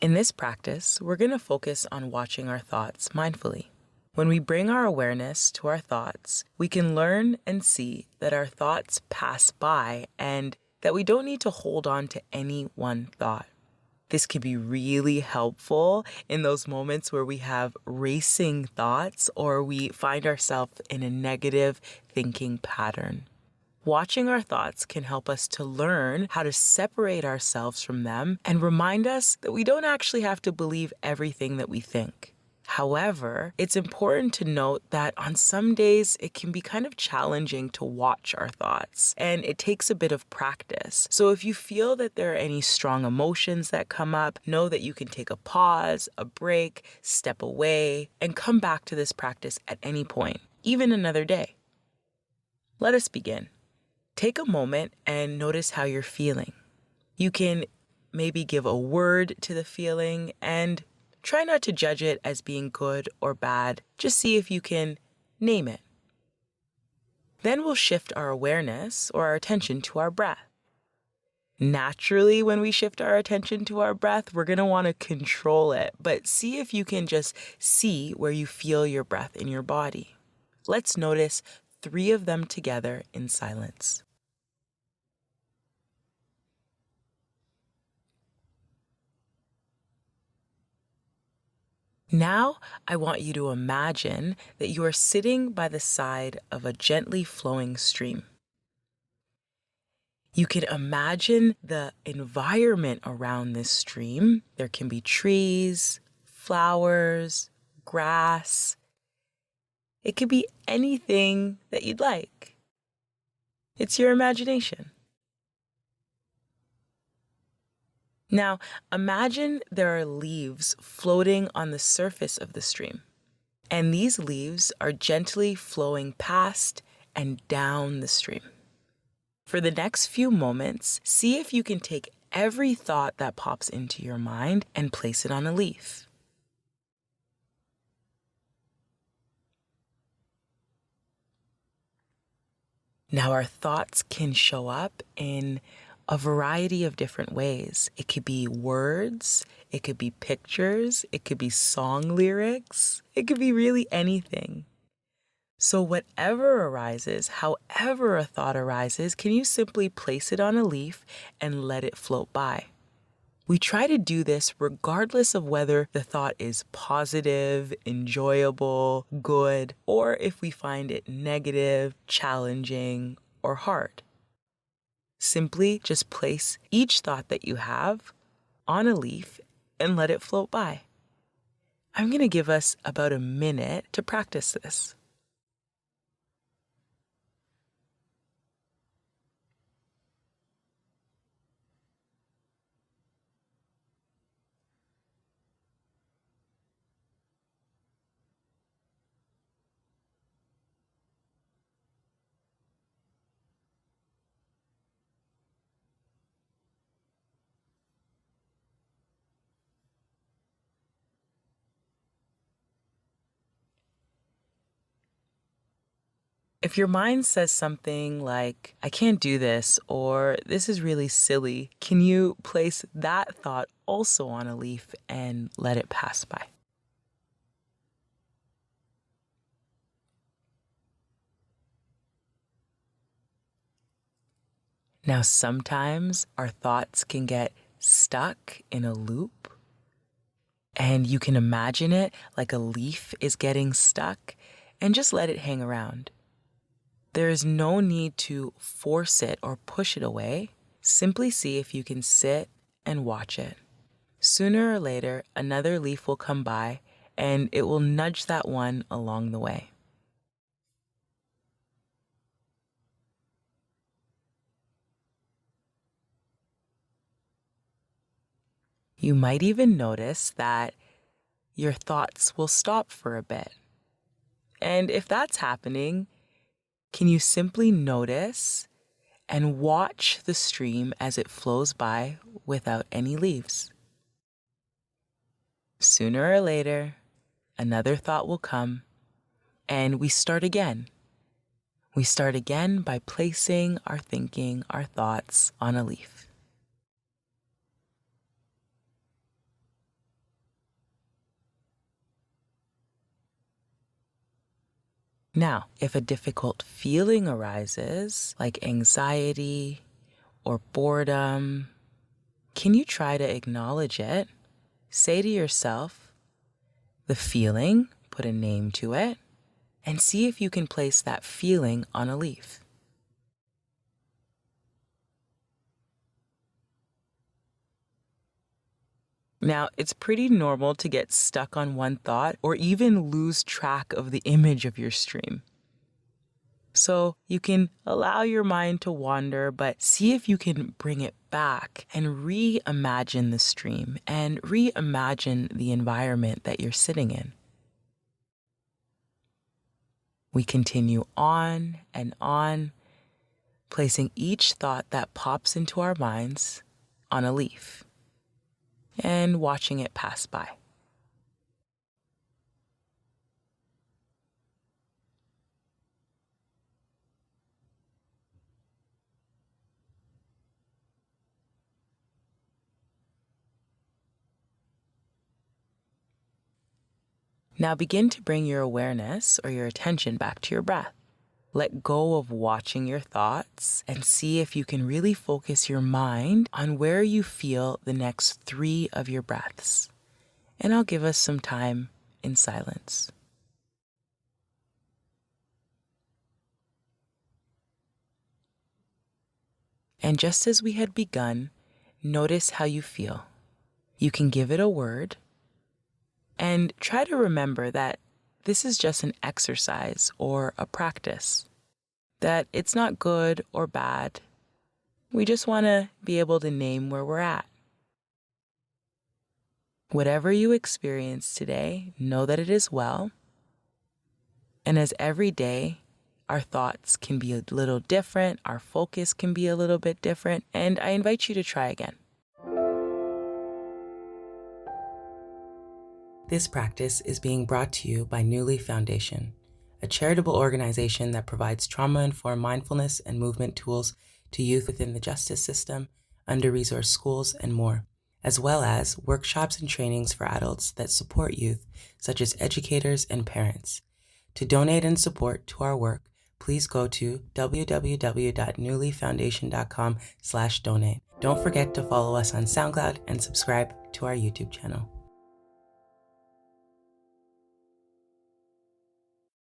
In this practice, we're going to focus on watching our thoughts mindfully. When we bring our awareness to our thoughts, we can learn and see that our thoughts pass by and that we don't need to hold on to any one thought. This can be really helpful in those moments where we have racing thoughts or we find ourselves in a negative thinking pattern. Watching our thoughts can help us to learn how to separate ourselves from them and remind us that we don't actually have to believe everything that we think. However, it's important to note that on some days it can be kind of challenging to watch our thoughts, and it takes a bit of practice. So if you feel that there are any strong emotions that come up, know that you can take a pause, a break, step away, and come back to this practice at any point, even another day. Let us begin. Take a moment and notice how you're feeling. You can maybe give a word to the feeling and try not to judge it as being good or bad. Just see if you can name it. Then we'll shift our awareness or our attention to our breath. Naturally, when we shift our attention to our breath, we're going to want to control it, but see if you can just see where you feel your breath in your body. Let's notice 3 of them together in silence. Now, I want you to imagine that you are sitting by the side of a gently flowing stream. You can imagine the environment around this stream. There can be trees, flowers, grass. It could be anything that you'd like. It's your imagination. Now, imagine there are leaves floating on the surface of the stream, and these leaves are gently flowing past and down the stream. For the next few moments, see if you can take every thought that pops into your mind and place it on a leaf. Now, our thoughts can show up in a variety of different ways. It could be words, it could be pictures, it could be song lyrics, it could be really anything. So whatever arises, however a thought arises, can you simply place it on a leaf and let it float by? We try to do this regardless of whether the thought is positive, enjoyable, good, or if we find it negative, challenging, or hard. Simply just place each thought that you have on a leaf and let it float by. I'm going to give us about a minute to practice this. If your mind says something like, I can't do this, or this is really silly, can you place that thought also on a leaf and let it pass by? Now, sometimes our thoughts can get stuck in a loop, and you can imagine it like a leaf is getting stuck, and just let it hang around. There is no need to force it or push it away. Simply see if you can sit and watch it. Sooner or later, another leaf will come by and it will nudge that one along the way. You might even notice that your thoughts will stop for a bit. And if that's happening, can you simply notice and watch the stream as it flows by without any leaves? Sooner or later, another thought will come, and we start again. We start again by placing our thinking, our thoughts on a leaf. Now, if a difficult feeling arises, like anxiety or boredom, can you try to acknowledge it? Say to yourself, the feeling, put a name to it, and see if you can place that feeling on a leaf. Now, it's pretty normal to get stuck on one thought or even lose track of the image of your stream. So you can allow your mind to wander, but see if you can bring it back and reimagine the stream and reimagine the environment that you're sitting in. We continue on and on, placing each thought that pops into our minds on a leaf and watching it pass by. Now begin to bring your awareness or your attention back to your breath. Let go of watching your thoughts and see if you can really focus your mind on where you feel the next 3 of your breaths. And I'll give us some time in silence. And just as we had begun, notice how you feel. You can give it a word and try to remember that this is just an exercise or a practice, that it's not good or bad. We just want to be able to name where we're at. Whatever you experience today, know that it is well. And as every day, our thoughts can be a little different, our focus can be a little bit different, and I invite you to try again. This practice is being brought to you by Newly Foundation, a charitable organization that provides trauma-informed mindfulness and movement tools to youth within the justice system, under-resourced schools, and more, as well as workshops and trainings for adults that support youth, such as educators and parents. To donate and support to our work, please go to www.newlyfoundation.com/donate. Don't forget to follow us on SoundCloud and subscribe to our YouTube channel.